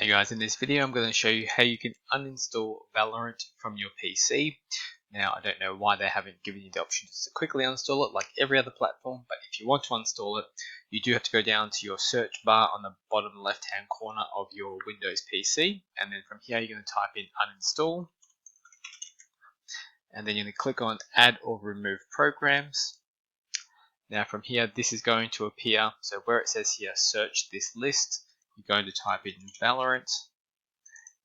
Hey guys, in this video I'm going to show you how you can uninstall Valorant from your PC. Now I don't know why they haven't given you the option to quickly uninstall it like every other platform, but if you want to uninstall it, you do have to go down to your search bar on the bottom left hand corner of your Windows PC, and then from here you're going to type in uninstall, and then you're going to click on add or remove programs. Now from here this is going to appear, so where it says here search this list, you're going to type in Valorant,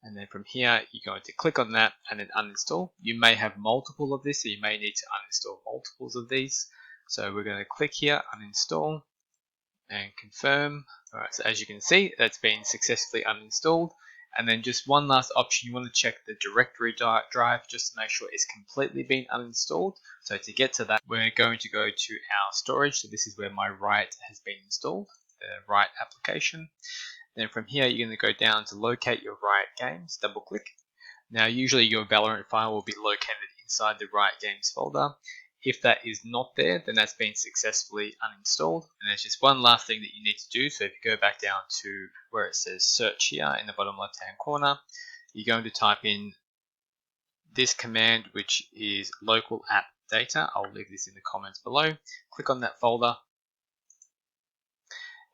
and then from here you're going to click on that and then uninstall. You may have multiple of this, so you may need to uninstall multiples of these. So we're going to click here, uninstall, and confirm. Alright, so as you can see, that's been successfully uninstalled. And then just one last option, you want to check the directory drive just to make sure it's completely been uninstalled. So to get to that, we're going to go to our storage. So this is where my Riot has been installed, the Riot application. Then from here, you're going to go down to locate your Riot games, double click. Now usually your Valorant file will be located inside the Riot games folder. If that is not there, then that's been successfully uninstalled. And there's just one last thing that you need to do. So if you go back down to where it says search here in the bottom left hand corner, you're going to type in this command, which is local app data. I'll leave this in the comments below. Click on that folder.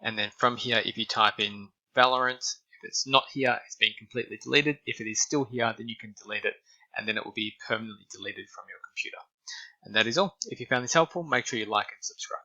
And then from here, if you type in Valorant, if it's not here, it's been completely deleted. If it is still here, then you can delete it, and then it will be permanently deleted from your computer. And that is all. If you found this helpful, make sure you like and subscribe.